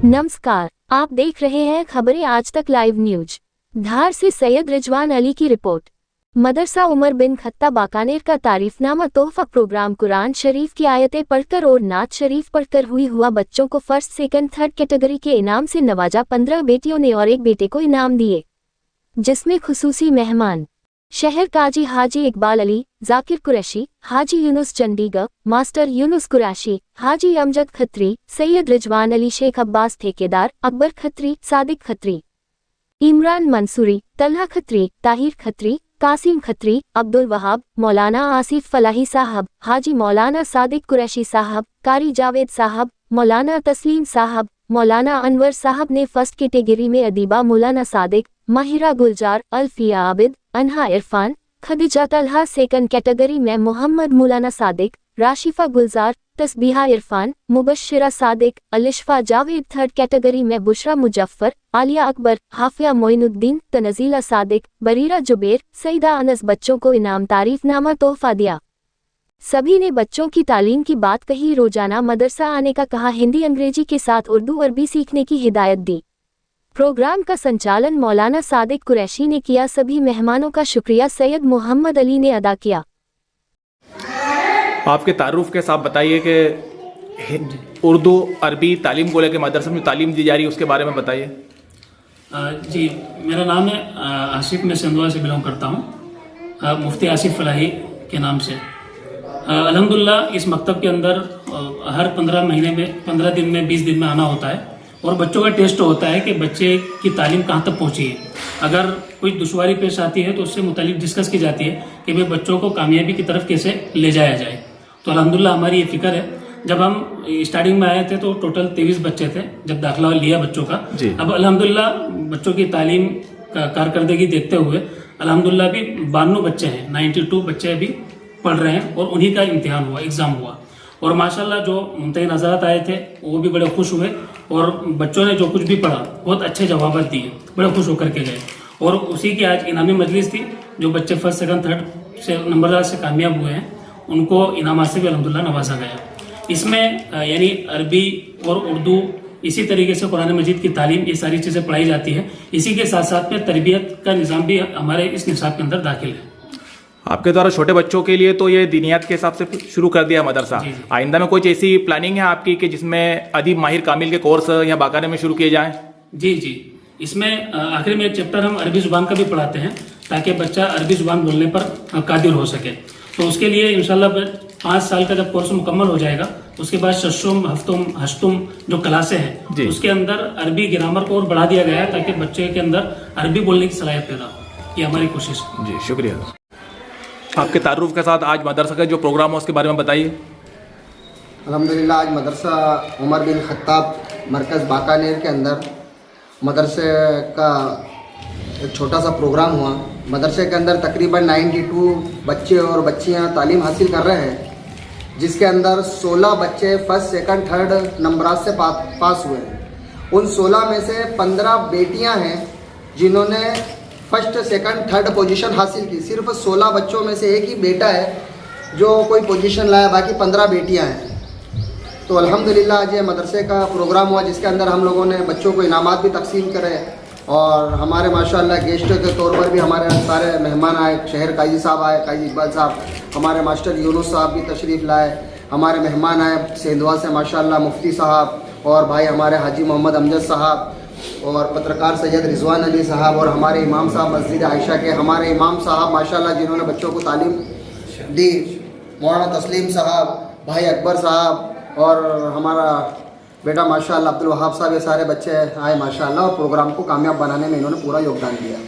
नमस्कार, आप देख रहे हैं खबरें आज तक लाइव न्यूज। धार से सैयद रिजवान अली की रिपोर्ट। मदरसा उमर बिन खत्ताब बाकानेर का तारीफनामा तोहफा प्रोग्राम कुरान शरीफ की आयतें पढ़कर और नात शरीफ पढ़कर हुआ बच्चों को फर्स्ट सेकंड थर्ड कैटेगरी के इनाम से नवाजा। 15 बेटियों ने और एक बेटे को इनाम दिए, जिसमें खुसूसी मेहमान शहर काजी हाजी इकबाल अली, जाकिर कुरैशी, हाजी यूनुस चंडीगढ़, मास्टर यूनुस कुरैशी, हाजी अमजद खत्री, सैयद रिजवान अली, शेख अब्बास ठेकेदार, अकबर खत्री, सादिक खत्री, इमरान मंसूरी, तलहा खत्री, ताहिर खत्री, कासिम खत्री, अब्दुल वहाब, मौलाना आसिफ फलाही साहब, हाजी मौलाना सादिक कुरैशी साहब, कारी जावेद साहब, मौलाना तस्लीम साहब, मौलाना अनवर साहब ने फर्स्ट कैटेगरी में अदीबा मौलाना सादिक, माहिरा गुलजार, अल्फिया आबिद, अनहा इरफान, खदीजा तलहा। सेकंड कैटेगरी में मोहम्मद मौलाना सादिक, राशिफा गुलजार, तस्बीहा इरफान, मुबश्शिरा सादिक, अलिशफा जावेद। थर्ड कैटेगरी में बुशरा मुजफ्फर, आलिया अकबर, हाफिया मोइनुद्दीन, तनजीला सादिक, बरीरा जुबेर, सईदा अनस बच्चों को इनाम तारीफनामा तोहफा दिया। सभी ने बच्चों की तालीम की बात कही, रोजाना मदरसा आने का कहा, हिंदी अंग्रेजी के साथ उर्दू अरबी सीखने की हिदायत दी। प्रोग्राम का संचालन मौलाना सादिक कुरैशी ने किया। सभी मेहमानों का शुक्रिया सैयद मोहम्मद अली ने अदा किया। आपके तारुफ के साथ बताइए कि उर्दू अरबी तालीम को लेकर मदरसे में तालीम दी जा रही है, उसके बारे में बताइए। जी, मेरा नाम है आसिफ, मैं सिंधवा से बिलोंग करता हूँ, मुफ्ती आसिफ फलाही के नाम से। अल्हम्दुलिल्लाह इस मकतब के अंदर हर 15 महीने में 15 दिन में 20 दिन में आना होता है और बच्चों का टेस्ट होता है कि बच्चे की तालीम कहाँ तक पहुँची है। अगर कोई दुश्वारी पेश आती है तो उससे मुतालिक डिस्कस की जाती है कि भाई बच्चों को कामयाबी की तरफ कैसे ले जाया जाए। तो अल्हम्दुलिल्लाह हमारी ये फिक्र है। जब हम स्टार्टिंग में आए थे तो टोटल 23 बच्चे थे जब दाखिला लिया बच्चों का। अब अल्हम्दुलिल्लाह बच्चों की तालीम का कारकर्दगी देखते हुए अल्हम्दुलिल्लाह भी 92 बच्चे हैं, 92 बच्चे अभी पढ़ रहे हैं और उन्हीं का इम्तिहान हुआ, एग्ज़ाम हुआ। और माशाल्लाह जो मुमतहिन हज़रात आए थे वो भी बड़े खुश हुए और बच्चों ने जो कुछ भी पढ़ा बहुत अच्छे जवाब दिए, बड़े खुश होकर के गए। और उसी की आज इनामी मजलिस थी। जो बच्चे फर्स्ट सेकंड थर्ड से नंबरदार से कामयाब हुए हैं उनको इनामात से भी अल्हम्दुलिल्लाह नवाजा गया। इसमें यानी अरबी और उर्दू, इसी तरीके से कुरान मजीद की तालीम, ये सारी चीज़ें पढ़ाई जाती है। इसी के साथ साथ में तरबियत का निज़ाम भी हमारे इस निसाब के अंदर दाखिल है। आपके द्वारा छोटे बच्चों के लिए तो ये दीनियात के हिसाब से शुरू कर दिया मदरसा। आइंदा में कोई ऐसी प्लानिंग है आपकी कि जिसमें अदीब माहिर कामिल के कोर्स या बाकाने में शुरू किए जाएं? जी, इसमें आखिर में एक चैप्टर हम अरबी ज़ुबान का भी पढ़ाते हैं ताकि बच्चा अरबी ज़ुबान बोलने पर कादिर हो सके। तो उसके लिए इंशाल्लाह 5 साल का जब कोर्स मुकम्मल हो जाएगा उसके बाद शशुम, हफ्तुम, हश्तुम जो क्लासें हैं उसके अंदर अरबी ग्रामर को और बढ़ा दिया गया है ताकि बच्चे के अंदर अरबी बोलने की सलाहियत पैदा हो। ये हमारी कोशिश है। जी, शुक्रिया। आपके तारुफ के साथ आज मदरसा का जो प्रोग्राम है उसके बारे में बताइए। अल्हम्दुलिल्लाह आज मदरसा उमर बिन खत्ताब मरकज़ बाकानेर के अंदर मदरसे का एक छोटा सा प्रोग्राम हुआ। मदरसे के अंदर तकरीबन 92 बच्चे और बच्चियां तालीम हासिल कर रहे हैं, जिसके अंदर 16 बच्चे फर्स्ट सेकंड थर्ड नंबरात से पास हुए हैं। उन 16 में से 15 बेटियां हैं जिन्होंने फर्स्ट सेकंड थर्ड पोजीशन हासिल की। सिर्फ 16 बच्चों में से एक ही बेटा है जो कोई पोजीशन लाया, बाकी 15 बेटियां हैं। तो अल्हम्दुलिल्लाह आज ये मदरसे का प्रोग्राम हुआ जिसके अंदर हम लोगों ने बच्चों को इनामात भी तकसीम करे और हमारे माशाल्लाह गेस्ट के तौर पर भी हमारे सारे मेहमान आए। शहर काजी साहब आए, काजी इकबाल साहब, हमारे मास्टर यूनुस साहब भी तशरीफ़ लाए। हमारे मेहमान आए सेंधवा से माशाल्लाह मुफ्ती साहब और भाई हमारे हाजी मोहम्मद अमजद साहब और पत्रकार सैयद रिजवान अली साहब और हमारे इमाम साहब मस्जिद आयशा के हमारे इमाम साहब माशाल्लाह जिन्होंने बच्चों को तालीम दी, मौलाना तस्लीम साहब, भाई अकबर साहब और हमारा बेटा माशाल्लाह अब्दुल वहाब साहब, ये सारे बच्चे आए माशाल्लाह और प्रोग्राम को कामयाब बनाने में इन्होंने पूरा योगदान दिया।